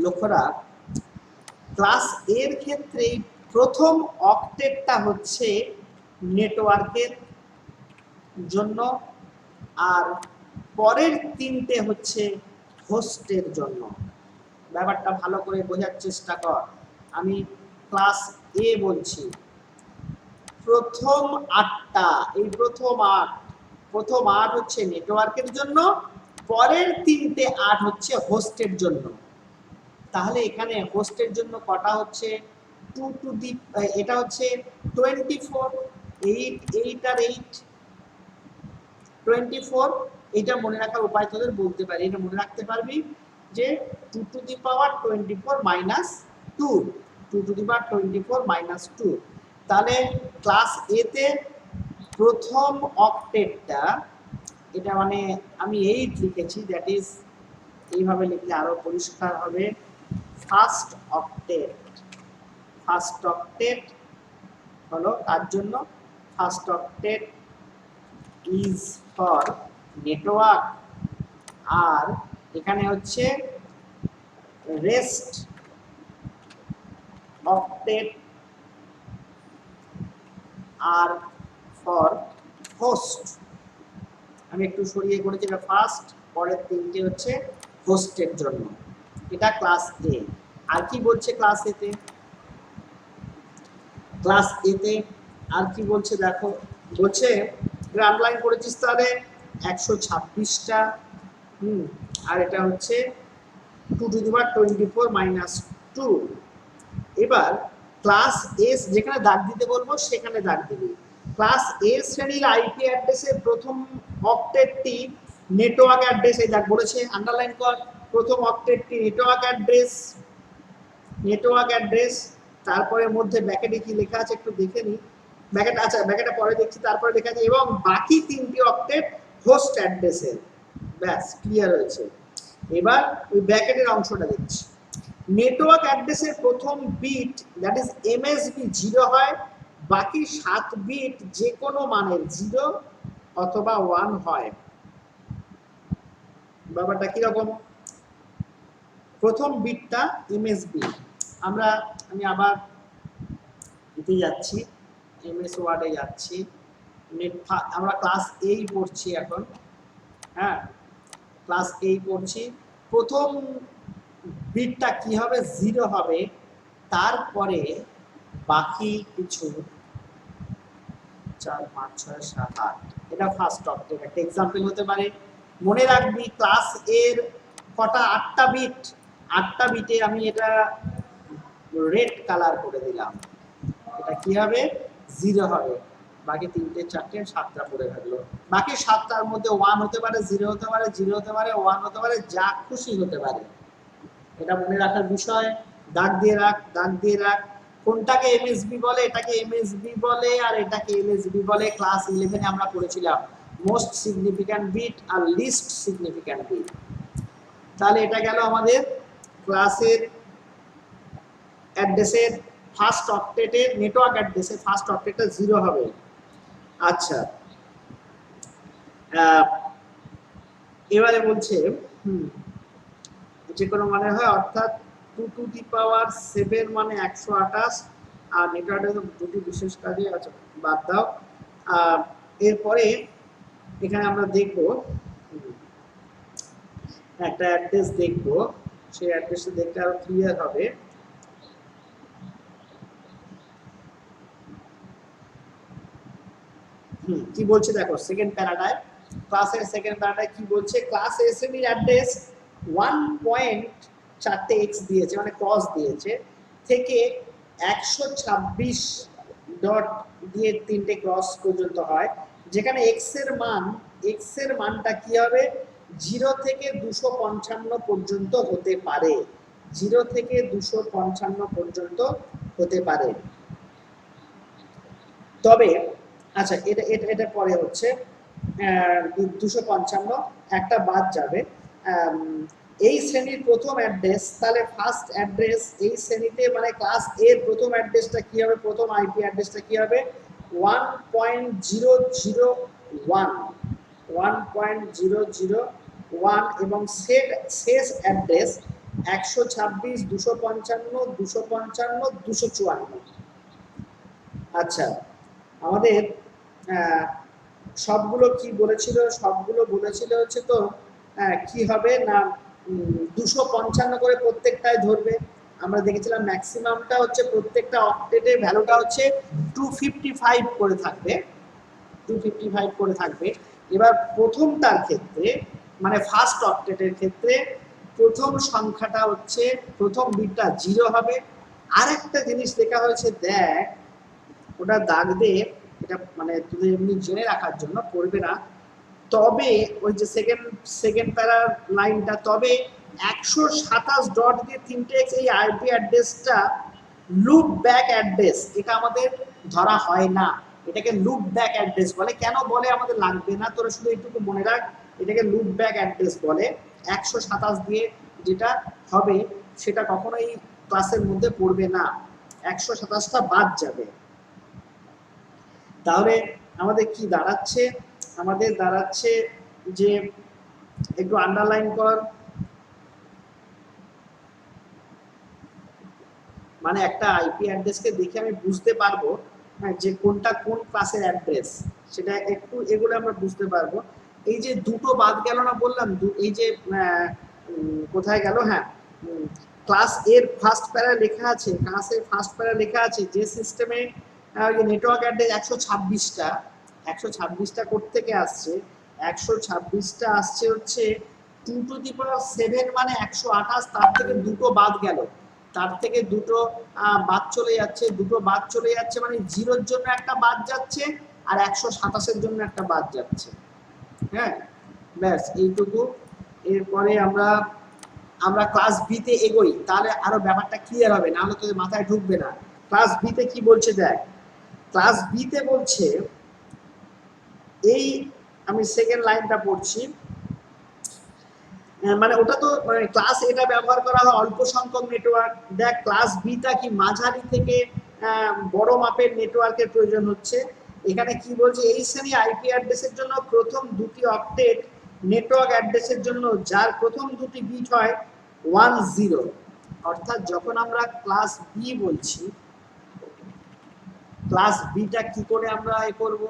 লক্ষ্য রাখ, ক্লাস এর ক্ষেত্রে প্রথম অক্টেটটা হচ্ছে নেটওয়ার্কের জন্য, আর পরের 3টে হচ্ছে হোস্টের জন্য। ব্যাপারটা ভালো করে বোঝার চেষ্টা কর। আমি ক্লাস এ বলছি, প্রথম 8টা, এই প্রথম 8 হচ্ছে নেটওয়ার্কের জন্য, পরের 3টে 8 হচ্ছে হোস্টের জন্য। তাহলে এখানে হোস্টের জন্য কটা হচ্ছে? 2 টু দি, এটা হচ্ছে 24, 8 আর 8 24। এটা মনে রাখার উপায় তোদের বলতে পারি, এটা মনে রাখতে পারবি যে 2 to the power 24 minus 2, 2 to the power 24 minus 2। তাহলে ক্লাস এ তে প্রথম অক্টেটটা, এটা মানে আমি 8 লিখেছি, দ্যাট ইজ এইভাবে লিখলে আরো পরিষ্কার হবে। ফার্স্ট অক্টেট হলো কার জন্য? First octet is for network, আর এখানে হচ্ছে রেস্ট অক্টেট আর ফর হোস্ট। আমি একটু সরিয়ে করেছি, এটা ফার্স্ট, পরের তিনটে হচ্ছে হোস্টের জন্য। এটা ক্লাস এ। আর কি বলছে ক্লাস এতে? ক্লাস এতে আর কি বলছে দেখো, বলছে আন্ডারলাইন করেছিস তাহলে 126টা, আর এটা হচ্ছে 2 টু দি পাওয়ার 24 - 2। এবার ক্লাস এস, যেখানে দাগ দিতে বলবো সেখানে দাগ দিবি। ক্লাস এ শ্রেণীর আইপি অ্যাড্রেসের প্রথম অক্টেটটি নেটওয়ার্ক অ্যাড্রেস, এই দাগ বলেছে আন্ডারলাইন কর। প্রথম অক্টেটটি নেটওয়ার্ক অ্যাড্রেস, তারপরে মধ্যে ব্র্যাকেটে কি লেখা আছে একটু দেখে নি, ব্র্যাকেট, আচ্ছা ব্র্যাকেটটা পরে দেখছি, তারপরে লেখা আছে এবং বাকি তিনটি অক্টেট হোস্ট অ্যাড্রেসের। ব্যাস ক্লিয়ার হয়েছে। এবার ওই ব্র্যাকেটের অংশটা দেখছি। নেটওয়ার্ক অ্যাড্রেসের প্রথম বিট দ্যাট ইজ এমএসবি 0 হয়, বাকি 7 বিট যে কোনো মানের 0 অথবা 1 হয়। ব্যাপারটা কিরকম? প্রথম বিটটা এমএসবি, আমি আবার এতে যাচ্ছি, এমএস ওয়ার্ডে যাচ্ছি, আমরা ক্লাস এই পড়ছি এখন, হ্যাঁ ক্লাস এই পড়ছি। প্রথম বিটটা কি হবে? 0 হবে, তারপরে বাকি কিছু 4 5 6 7 8, এটা ফার্স্ট অক্টেট। একটা এক্সাম্পল হতে পারে, মনে রাখবি ক্লাস এর কটা 8টা বিট, 8টা বিটে আমি এটা রেড কালার করে দিলাম, এটা কি হবে? 0 হবে, বাকি 3টে 4টে 7টা পড়ে থাকলো। বাকি 7টার মধ্যে 1 হতে পারে, 0 হতে পারে, 0 হতে পারে, 1 হতে পারে, যা খুশি হতে পারে। এটা মনে রাখার বিষয়। দাগ দিয়ে রাখ, দাগ দিয়ে রাখ। কোনটাকে এমএসবি বলে? এটাকে এমএসবি বলে, আর এটাকে এলএসবি বলে। ক্লাস 11-এ আমরা পড়েছিলাম মোস্ট সিগনিফিক্যান্ট বিট আর লিস্ট সিগনিফিক্যান্ট বিট। তাহলে এটা গেল আমাদের ক্লাসের অ্যাড্রেসের ফার্স্ট অক্টেটের, নেটওয়ার্ক অ্যাড্রেসের ফার্স্ট অক্টেটটা 0 হবে। আচ্ছা, এবারে বলছে যে কোনো মানে হয়, অর্থাৎ 2 টু দি পাওয়ার 7 মানে 128, আর নেটওয়ার্কের দুটি বিশেষ কাজে আছে, বাদ দাও। এরপরে এখানে আমরা দেখব একটা অ্যাড্রেস দেখব, সেই অ্যাড্রেসটা দেখতে আরো ক্লিয়ার হবে। কি বলছে দেখো, সেকেন্ড প্যারাটায়, ক্লাসের সেকেন্ড প্যারাটায় কি বলছে? ক্লাস এ শ্রেণীর অ্যাড্রেস 1.4x দিয়েছে, মানে ক্রস দিয়েছে, থেকে 126 ডট দিয়ে 3টে ক্রস পর্যন্ত হয়, যেখানে x এর মানটা কি হবে? 0 থেকে 255 পর্যন্ত হতে পারে, 0 থেকে 255 পর্যন্ত হতে পারে। তবে আচ্ছা, এটা পরে হচ্ছে 255, একটা বাদ যাবে। এই শ্রেণীর প্রথম অ্যাড্রেস, তাহলে ফার্স্ট অ্যাড্রেস এই শ্রেণীতে, মানে ক্লাস এর প্রথম অ্যাড্রেসটা কি হবে? প্রথম আইপি অ্যাড্রেসটা কি হবে? 1.001 এবং শেষ অ্যাড্রেস 126, 255, 255, 254। আচ্ছা, আমাদের সবগুলো কি বলেছিল? সবগুলো বলেছিল হচ্ছে তো কি হবে না 255 করে প্রত্যেকটাই ধরবে। আমরা দেখেছিলাম ম্যাক্সিমামটা হচ্ছে প্রত্যেকটা অক্টেটের ভ্যালুটা হচ্ছে 255 করে থাকবে, 255 করে থাকবে। এবার প্রথমটার ক্ষেত্রে, মানে ফার্স্ট অক্টেটের ক্ষেত্রে প্রথম সংখ্যাটা হচ্ছে, প্রথম বিটটা 0 হবে। আরেকটা জিনিস লেখা হয়েছে দেখ, ওটা দাগ দে, এটা মানে তুমি এমনি জেনে রাখার জন্য, পড়বে না। তবে ওই যে সেকেন্ড প্যারার লাইনটা, তবে 127 ডট দিয়ে 3x এই আইপি অ্যাড্রেসটা লুপ ব্যাক অ্যাড্রেস, এটা আমাদের ধরা হয় না, এটাকে লুপ ব্যাক অ্যাড্রেস বলে। কেন বলে আমাদের লাগবে না, তোরা শুধু একটু মনে রাখ, এটাকে লুপ ব্যাক অ্যাড্রেস বলে। 127 দিয়ে যেটা হবে সেটা কখনোই ক্লাসের মধ্যে পড়বে না, 127টা বাদ যাবে। তাহলে আমাদের কি দাঁড়াচ্ছে? আমাদের দাঁড়াচ্ছে যে একটু আন্ডারলাইন কর, মানে একটা আইপি অ্যাড্রেসকে দেখে আমি বুঝতে পারবো হ্যাঁ যে কোনটা কোন ক্লাসের অ্যাড্রেস, সেটা একটু এগুলো আমরা বুঝতে পারবো। এই যে দুটো বাদ গেল না বললাম, এই যে কোথায় গেল, হ্যাঁ ক্লাস এর ফার্স্ট প্যারা লেখা আছে, ক্লাসের ফার্স্ট প্যারা লেখা আছে যে সিস্টেমে নেটওয়ার্ক অ্যাড্রেস 126টা, 126টা কোত্থেকে আসছে, 126টা আসছে হচ্ছে 2 টু দি পাওয়ার 7 মানে 128, তার থেকে দুটো বাদ গেল, তার থেকে দুটো বাদ চলে যাচ্ছে, দুটো বাদ চলে যাচ্ছে মানে 0-র জন্য একটা বাদ যাচ্ছে আর 127-এর জন্য একটা বাদ যাচ্ছে। হ্যাঁ ব্যাস এইটুকু। এরপরে আমরা ক্লাস বি তে এগোই, তাহলে আরো ব্যাপারটা ক্লিয়ার হবে, নাহলে তোদের মাথায় ঢুকবে না। ক্লাস বি তে কি বলছে দেখ, ক্লাস বি তে বলছে, এই আমি সেকেন্ড লাইনটা পড়ছি, মানে ওটা তো ক্লাস এটা ব্যবহার করা হয় অল্প সংখ্যক নেটওয়ার্ক। দেখ ক্লাস বিটা কি মাঝারি থেকে বড় মাপের নেটওয়ার্কের প্রয়োজন হচ্ছে। এখানে কি বলছে, এই শ্রেণী আইপি অ্যাড্রেসের জন্য প্রথম দুটি অক্টেট নেটওয়ার্ক অ্যাড্রেসের জন্য যার প্রথম দুটি বিট হয় 10, অর্থাৎ যখন আমরা ক্লাস বি বলছি, ক্লাস বিটা কি করে আমরা এ করব,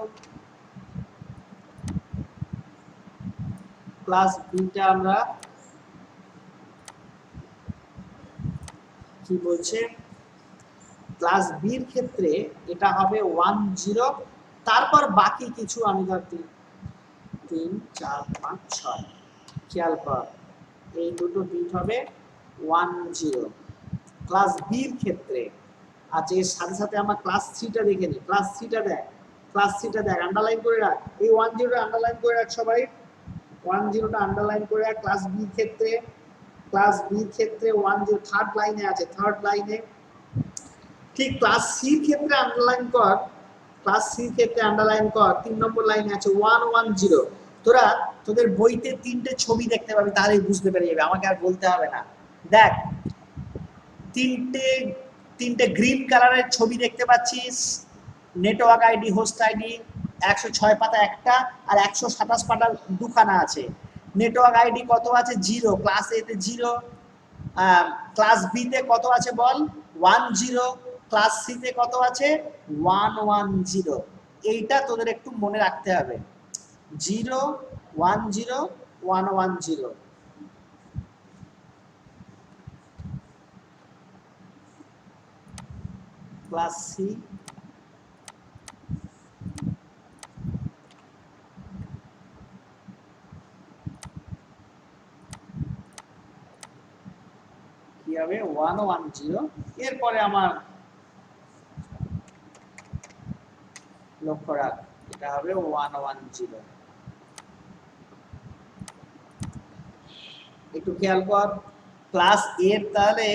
ক্লাস বিটা আমরা কি বলছে, ক্লাস বির ক্ষেত্রে এটা হবে 10, তারপর বাকি কিছু আমি ধর 3 4 5 6 খেয়াল কর, এই দুটো বিট হবে 10 ক্লাস বির ক্ষেত্রে। আচ্ছা এর সাথে সাথে আমরা ক্লাস 3টা দেখে নিই, ক্লাস 3টা দেখ, ক্লাস 3টা দেখ, আন্ডারলাইন করে রাখ, এই 10টা আন্ডারলাইন করে রাখ সবাই, 10টা আন্ডারলাইন করে রাখ। ক্লাস বি ক্ষেত্রে, ক্লাস বি ক্ষেত্রে 10 থার্ড লাইনে আছে, থার্ড লাইনে। ঠিক ক্লাস সি ক্ষেত্রে আন্ডারলাইন কর, ক্লাস সি ক্ষেত্রে আন্ডারলাইন কর, 3 নম্বর লাইনে আছে 110। তোরা তোদের বইতে 3টে ছবি দেখতে পাবি, তাহলেই বুঝতে পেরে যাবে, আমাকে আর বলতে হবে না। দেখ তিনটে গ্রিন কালারের ছবি দেখতে পাচ্ছিস, নেটওয়ার্ক আইডি, হোস্ট আইডি 106 পাতা একটা আর 127 পাতা দুখানা আছে। নেটওয়ার্ক আইডি কত আছে, 0, ক্লাস এ তে 0, ক্লাস বি তে কত আছে বল, 10, ক্লাস সি তে কত আছে 110। এইটা তোদের একটু মনে রাখতে হবে, 0 10 110। ক্লাস সি কি হবে 110। এরপরে আমার লক্ষ্য রাখ, এটা হবে 110। একটু খেয়াল কর, ক্লাস এর তাহলে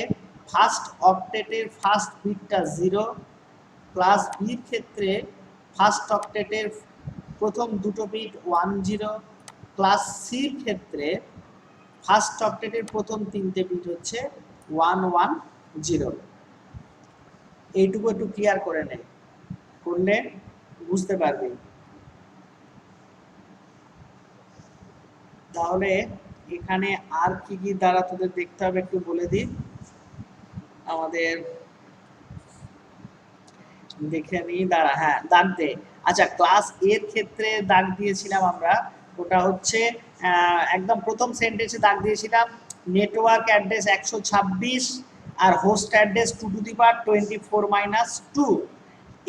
ফার্স্ট অক্টেটের ফার্স্ট বিটটা 0, ক্লাস বির ক্ষেত্রে ফার্স্ট অক্টেটের প্রথম দুটো বিট 10, ক্লাস সির ক্ষেত্রে ফার্স্ট অক্টেটের প্রথম 3টে বিট হচ্ছে 110। এইটুকু একটু ক্লিয়ার করে নে, করলে বুঝতে পারবি। তাহলে এখানে আর কি কি দ্বারা তোদের দেখতে হবে একটু বলে দিই, আমাদের দেখে নিই, দাঁড়া, হ্যাঁ দাগ দে। আচ্ছা ক্লাস এর ক্ষেত্রে দাগ দিয়েছিলাম আমরা, ওটা হচ্ছে একদম প্রথম সেন্টেন্সে দাগ দিয়েছিলাম নেটওয়ার্ক অ্যাড্রেস 126 আর host address 2 to the power 24 - 2।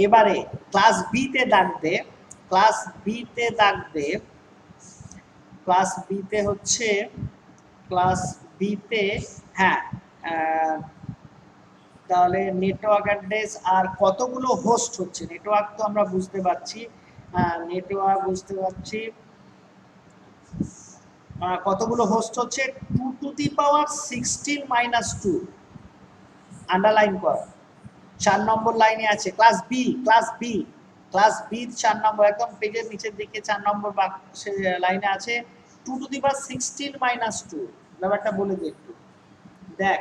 এবারে ক্লাস বি তে দাগ দে, ক্লাস বি তে দাগ দে, ক্লাস বি তে হচ্ছে, ক্লাস বি তে হ্যাঁ তাহলে নেটওয়ার্ক অ্যাড্রেস আর কতগুলো হোস্ট হচ্ছে, নেটওয়ার্ক তো আমরা বুঝতে পারছি, নেটওয়ার্ক বুঝতে পারছি, কতগুলো হোস্ট হচ্ছে 2 টু দি পাওয়ার 16 - 2। আন্ডারলাইন কর, 4 নম্বর লাইনে আছে class B, class B, class B 4 নম্বর, একদম পেজের নিচের দিকে 4 নম্বর লাইনে আছে 2 টু দি পাওয়ার 16 - 2। ব্যাপারটা বলে দিই একটু, দেখ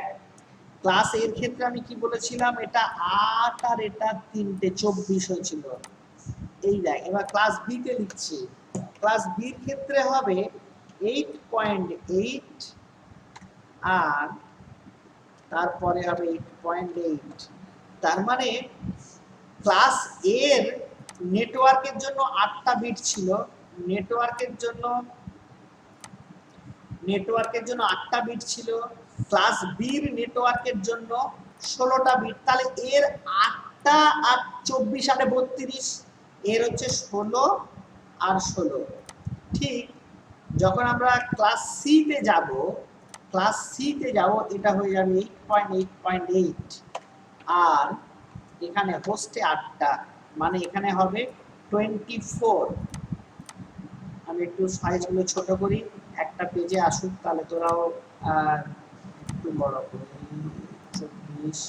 ক্লাস এর ক্ষেত্রে আমি কি বলেছিলাম, এটা 8 আর এটা 3টে 24 হয়েছিল। এই দেখ এবার ক্লাস বি তে লিখছি, ক্লাস বির ক্ষেত্রে হবে 8.8 আর তারপরে হবে 8.8। তার মানে ক্লাস এর নেটওয়ার্কের জন্য 8টা বিট ছিল, নেটওয়ার্কের জন্য 8টা বিট ছিল, ক্লাস বির নেটওয়ার্কের জন্য 16টা বিট। তাহলে এর 8টা আর 24 আর 32, এর হচ্ছে 16 আর 16। ঠিক যখন আমরা ক্লাস সি তে যাব, এটা হয়ে যাবে 8.8.8 আর এখানে হোস্টে 8টা, মানে এখানে হবে 24। আমি একটু সাইজগুলো ছোট করি, একটা পেজে আসুক, তাহলে তোরাও একটু বড় করি, 24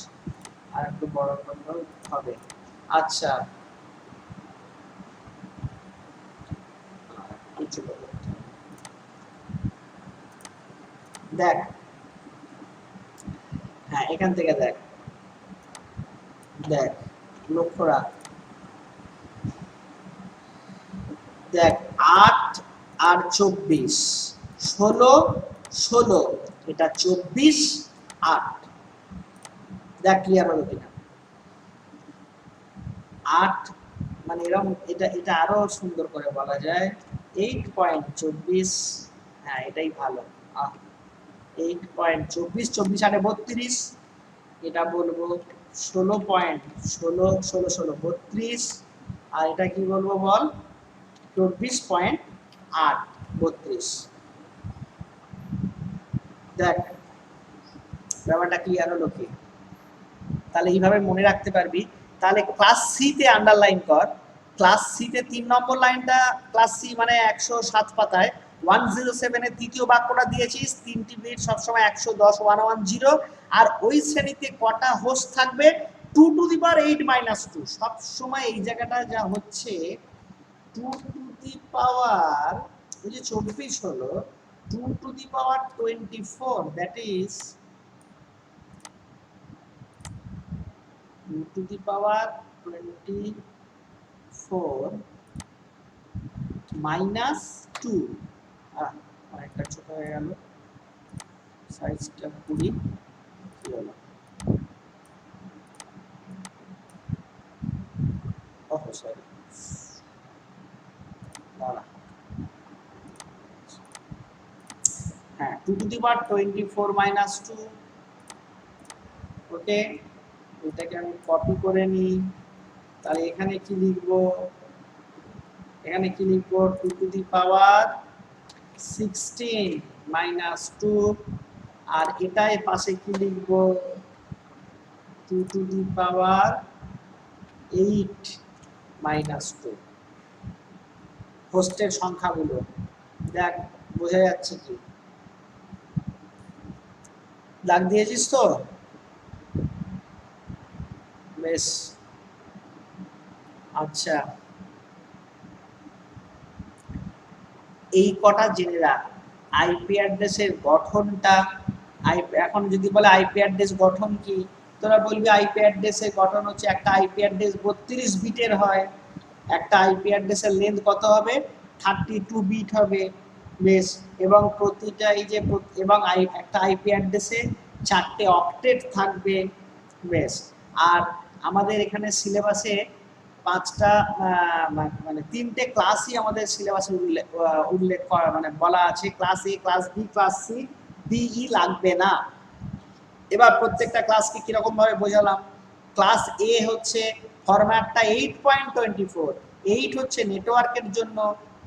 আর একটু বড় করলেও হবে। আচ্ছা, দেখ, হ্যাঁ এখান থেকে দেখ, লক্ষ্য রাখ, দেখ 8 আর 24, 16, এটা 24, 8। দেখ ক্লিয়ার হলো কিনা? 8 মানে এরকম, এটা আরো সুন্দর করে বলা যায় 8.24। হ্যাঁ এটাই ভালো, 8.24, 24 আর 32, এটা বলবো 16.16, আর এটা কি বলবো বল, 24.8, 32। দেখ ব্যাপারটা ক্লিয়ার হলো কি? তাহলে এইভাবে মনে রাখতে পারবি। তাহলে ক্লাস সি তে আন্ডারলাইন কর, ক্লাস সি তে 3 নম্বর লাইনটা, ক্লাস সি মানে 107 পাতায় 107 এর তৃতীয় বাক্যটা দিয়েছিস, 3টি বিট সবসময় 110 110, আর ওই শ্রেণীতে কটা হোস্ট থাকবে, 2 টু দি পাওয়ার 8 - 2। সব সময় এই জায়গাটা যা হচ্ছে 2 টু দি পাওয়ার, ওই যে 24 হলো 2 to the power 24, that is 2 to the power 24 minus 2। অনেকটা ছোট হয়ে গেল, সাইজটা 20 কি হলো, সরি হ্যাঁ 2 to the power 24 minus 2। ওকে, এটাকে আমি কপি করে নিই, তাহলে এখানে কি লিখবো, 2 to the power 16 minus 2, আর এটাই পাশে কি লিখবো, 2 to the power 8 minus 2। হোস্টের সংখ্যাগুলো দেখ, বোঝা যাচ্ছে কি? দাগ দিয়েছিস তো? বেশ, আচ্ছা এই কটা জেনে রাখ। আইপি অ্যাড্রেসের গঠনটা, এখন যদি বলে আইপি অ্যাড্রেস গঠন কি, তোরা বলবি আইপি অ্যাড্রেসের গঠন হচ্ছে একটা আইপি অ্যাড্রেস 32 বিটের হয়, একটা আইপি অ্যাড্রেসের লেন্থ কত হবে, 32 বিট হবে। বেশ, এবং প্রতিটা এই যে এবং একটা আইপি অ্যাড্রেসে 4টে অক্টেট থাকবে। বেশ, আর আমাদের এখানে সিলেবাসে 5টা মানে 3টে ক্লাসই আমাদের সিলেবাসে উল্লেখ করা, মানে বলা আছে, class A, class B, class C, D E লাগবে না। এবার প্রত্যেকটা ক্লাসকে কিরকম ভাবে বোঝালাম। ক্লাস এ হচ্ছে ফরম্যাটটা 8.24, 8 হচ্ছে নেটওয়ার্কের জন্য,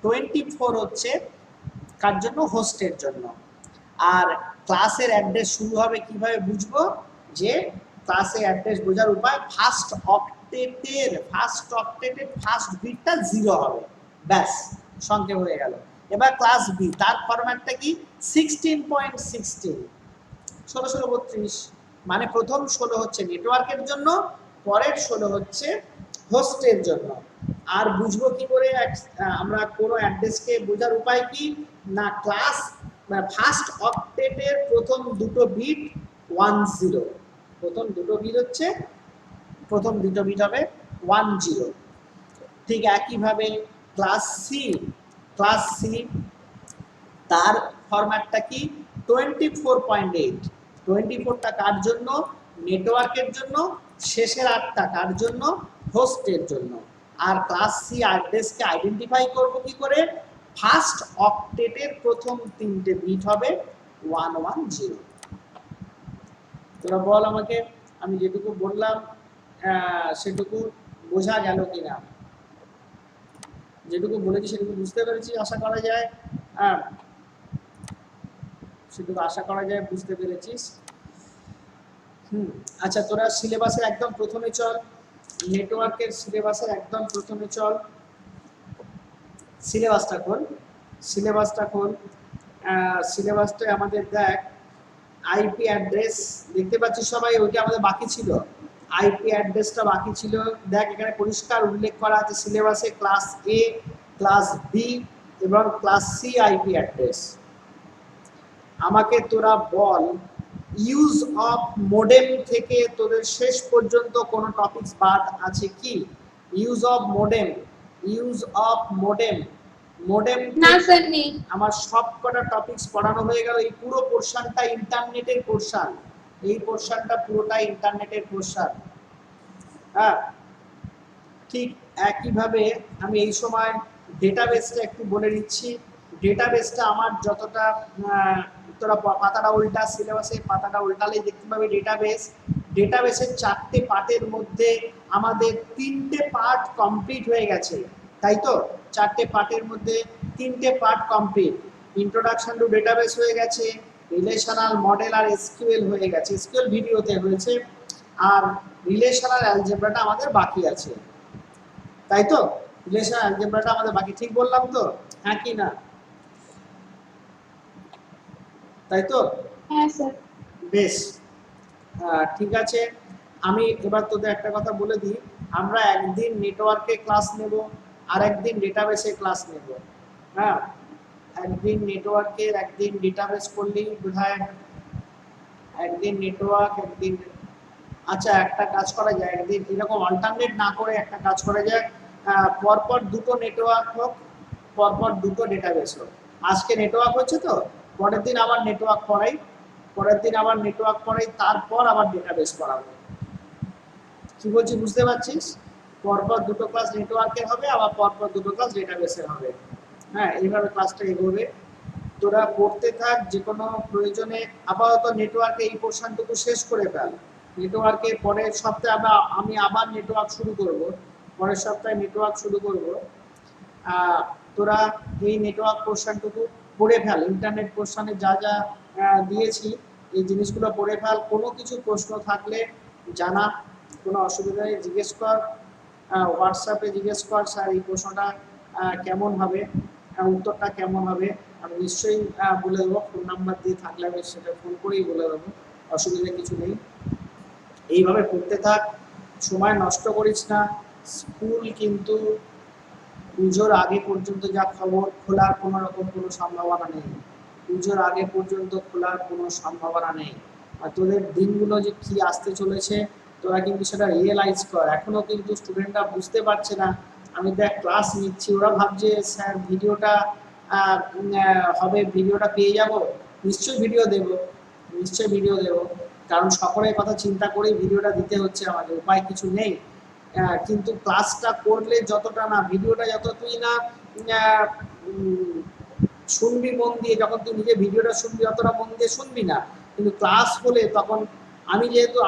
24 হচ্ছে কার জন্য, হোস্টের জন্য। আর ক্লাসের অ্যাড্রেস শুরু হবে কিভাবে বুঝবো, যে ক্লাসের অ্যাড্রেস বোঝার উপায়, ফার্স্ট অক্টেটের ফার্স্ট বিটটা 0 হবে, ব্যাস সংক্ষেপ হয়ে গেল। এবার ক্লাস বি, তার ফরম্যাটটা কি, 16.16, 16 মানে প্রথম 16 হচ্ছে নেটওয়ার্কের জন্য, পরের 16 হচ্ছে হোস্টের জন্য। আর বুঝবো কি করে আমরা কোনো অ্যাড্রেসকে, বোঝার উপায় কি না, ক্লাস ফার্স্ট অক্টেটের প্রথম দুটো বিট 10, প্রথম দুটো বিট হবে 10। ঠিক একইভাবে ক্লাস সি তার ফরম্যাটটা কি 24.8। 24টা কার জন্য? নেটওয়ার্কের জন্য, শেষের 8টা কার জন্য? হোস্টের জন্য। আর ক্লাস সি অ্যাড্রেসকে আইডেন্টিফাই করব কি করে? ফার্স্ট অক্টেটের প্রথম 3টে বিট হবে 110। তোরা বল আমাকে, আমি যেটুকু বললাম সেটুকু বোঝা গেল কিনা? যেটুকু বলেছি সেটুকু বুঝতে পেরেছি আশা করা যায়। সেটুকু আশা করা যায় বুঝতে পেরেছিস। আচ্ছা, তোরা সিলেবাসের একদম প্রথমে চল, নেটওয়ার্কের সিলেবাসের একদম প্রথমে চল। সিলেবাসটা খোল, সিলেবাসটা খোল। সিলেবাসটা আমাদের দেখ, আইপি অ্যাড্রেস দেখতে পাচ্ছিস সবাই? ওইটা আমাদের বাকি ছিল, আইপি অ্যাড্রেসটা বাকি ছিল। দেখ এখানে পরিষ্কার উল্লেখ করা আছে সিলেবাসে ক্লাস এ, ক্লাস বি এবং ক্লাস সি আইপি অ্যাড্রেস। আমাকে তোরা বল, ইউজ অফ মোডেম থেকে তোদের শেষ পর্যন্ত কোনো টপিকস বাদ আছে কি? Use of modem, use of modem, modem না স্যার নেই। আমার সব কটা টপিকস পড়ানো হয়ে গেল। এই পুরো পোরশনটা ইন্টারনেটের পোরশন, এই পোরশনটা পুরোটা ইন্টারনেটের পোরশন। হ্যাঁ, ঠিক একইভাবে আমি এই সময় ডেটাবেসটা একটু বলে দিচ্ছি। ডেটাবেসটা আমার যতটা, তোরা পাতাটা উল্টা, সিলেবাসে পাতাটা উল্টালেই দেখতে পাবে ডেটাবেস। ডেটাবেসের 4টে পার্টের মধ্যে আমাদের 3টে পার্ট কমপ্লিট হয়ে গেছে, তাই তো? 4টে পার্টের মধ্যে 3টে part complete. Introduction to database হয়ে গেছে, রিলেশনাল মডেল আর এসকিউএল হয়ে গেছে, এসকিউএল ভিডিওতে হয়েছে, আর রিলেশনাল অ্যালজেব্রাটা আমাদের বাকি আছে, তাই তো? রিলেশনাল অ্যালজেব্রাটা আমাদের বাকি, ঠিক বললাম তো? হ্যাঁ কি না? তাই তো? হ্যাঁ স্যার। বেশ, ঠিক আছে। আমি এবার তোদের একটা কথা বলে দিই, আমরা একদিন নেটওয়ার্কে ক্লাস নেব, আর একদিন ডেটাবেসে ক্লাস নেব। হ্যাঁ, একদিন নেটওয়ার্কের একদিন ডেটাবেস করলেই বোধহয়, একদিন নেটওয়ার্ক একদিন, আচ্ছা একটা কাজ করা যায়, একদিন এরকম অল্টারনেট না করে একটা কাজ করা যায়, পরপর দুটো নেটওয়ার্ক হোক, পরপর দুটো ডেটাবেস হোক। আজকে নেটওয়ার্ক হচ্ছে তো, পরের দিন আবার নেটওয়ার্ক পড়াই, পরের দিন আবার নেটওয়ার্ক পড়াই, তারপর আবার ডেটাবেস পড়াবো। কি বলছি বুঝতে পারছিস? পরপর দুটো ক্লাস নেটওয়ার্কের হবে, আবার পরপর দুটো ক্লাস ডেটাবেসের হবে। হ্যাঁ, এইভাবে ক্লাসটা এগোবে। তোরা পড়তে থাক, যে কোনো প্রয়োজনে আপাতত নেটওয়ার্কে এই পোর্শনটুকু শেষ করে ফেল। নেটওয়ার্কে পরের সপ্তাহে আমি আবার নেটওয়ার্ক শুরু করব, পরের সপ্তাহে নেটওয়ার্ক শুরু করব। তোরা এই নেটওয়ার্ক পোর্শনটুকু পড়ে ফেল, ইন্টারনেট পোর্শনে যা যা দিয়েছি এই জিনিসগুলো পড়ে ফেল। কোনো কিছু প্রশ্ন থাকলে জানা, কোনো অসুবিধা নেই, জিজ্ঞেস কর, হোয়াটসঅ্যাপে জিজ্ঞেস কর, স্যার এই প্রশ্নটা কেমন হবে, উত্তরটা কেমন হবে, আমি নিশ্চয়ই বলে দেবো। ফোন নাম্বার দিয়ে থাকলে আমি সেটা ফোন করেই বলে দেবো, অসুবিধা কিছু নেই। এইভাবে পড়তে থাক, সময় নষ্ট করিস না। স্কুল কিন্তু পুজোর আগে পর্যন্ত যা খবর, খোলার কোনো রকম কোনো সম্ভাবনা নেই, পুজোর আগে পর্যন্ত খোলার কোনো সম্ভাবনা নেই। আর তোদের দিনগুলো যে কি আসতে চলেছে তোরা কিন্তু সেটা রিয়েলাইজ কর। এখনো কিন্তু স্টুডেন্টরা বুঝতে পারছে না। আমি দেখ ক্লাস নিচ্ছি, ওরা ভাবছে স্যার ভিডিওটা হবে, ভিডিওটা পেয়ে যাব, নিশ্চয়ই ভিডিও দেব, নিশ্চয়ই ভিডিও দেব, কারণ সকলের কথা চিন্তা করেই ভিডিওটা দিতে হচ্ছে আমাদের, উপায় কিছু নেই। কিন্তু ক্লাসটা করলে যতটা না, ভিডিওটা যত তুই না শুনবি মন দিয়ে, যখন তুই নিজে ভিডিওটা শুনবি অতটা মন দিয়ে শুনবি না, কিন্তু ক্লাস হলে তখন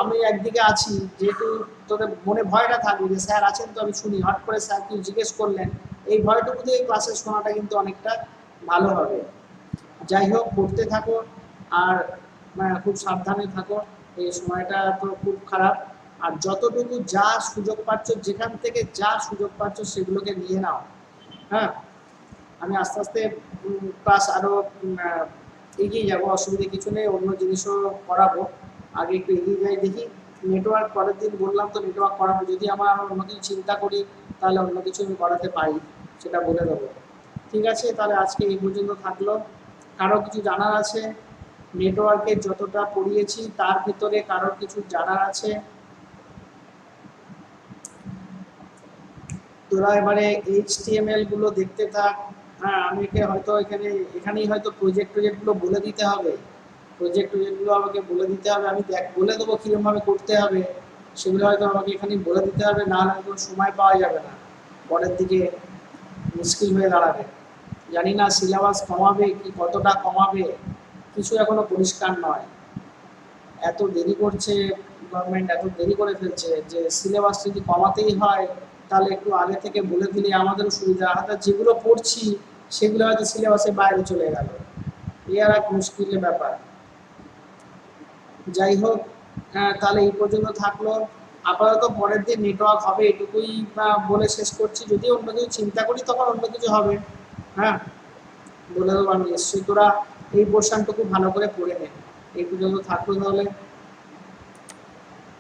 আমি একদিকে আছি, যেহেতু তোদের মনে ভয়টা থাকবে যে স্যার আছেন তো আমি শুনি, হট করে স্যার কি জিজ্ঞেস করলেন, এই ভয়টুকু দিয়ে ক্লাসে শোনাটা কিন্তু অনেকটা ভালো হবে। যাই হোক, পড়তে থাকো আর খুব সাবধানে থাকো, এই সময়টা তো খুব খারাপ। আর যতটুকু যা সুযোগ পাচ্ছ, যেখান থেকে যা সুযোগ পাচ্ছ সেগুলোকে নিয়ে নাও। হ্যাঁ, আমি আস্তে আস্তে ক্লাস আরো এগিয়ে যাবো, অসুবিধা কিছু নেই, অন্য জিনিসও করাবো, আগে একটু এগিয়ে যাই দেখি। নেটওয়ার্ক পরের দিন বললাম তো নেটওয়ার্ক করাবো, যদি আমার অন্য কিছু চিন্তা করি তাহলে অন্য কিছু আমি করাতে পারি, সেটা বলে দেবো। ঠিক আছে, তাহলে আজকে এই পর্যন্ত থাকলো। কারো কিছু জানার আছে? নেটওয়ার্কে যতটা পড়িয়েছি তার ভিতরে কারো কিছু জানার আছে? তোরা এবারে HTML গুলো দেখতে থাক, হ্যাঁ আমি হয়তো এখানেই হয়তো প্রজেক্টগুলো বলে দিতে হবে, প্রজেক্টগুলো আমাকে বলে দিতে হবে, আমি বলে দেবো কিরকম ভাবে করতে হবে, সেগুলো হয়তো আমাকে এখানেই বলে দিতে হবে, না হলে কোনো সময় পাওয়া যাবে না, পরের দিকে মুশকিল হয়ে দাঁড়াবে। জানি না সিলেবাস কমাবে কি কতটা কমাবে, কিছু এখনো পরিষ্কার নয়। এত দেরি করছে গভর্নমেন্ট, এত দেরি করে ফেলছে যে সিলেবাস যদি কমাতেই হয় তাহলে একটু আগে থেকে বলে দিলে আমাদেরও সুবিধা, হয়তো যেগুলো পড়ছি সেগুলো হয়তো সিলেবাসের বাইরে চলে গেল, এই আর এক মুশকিলের ব্যাপার। যাই হোক, তাহলে এই পর্যন্ত থাকলো। আপাতত পরের দিন নেটওয়ার্ক হবে এটুকুই বলে শেষ করছি, যদি অন্য কিছু চিন্তা করি তখন অন্য কিছু হবে। হ্যাঁ বলে দেবো আমি নিশ্চয়ই, তোরা এই পোর্শনটুকু ভালো করে পড়ে নে। এই পর্যন্ত থাকলো তাহলে।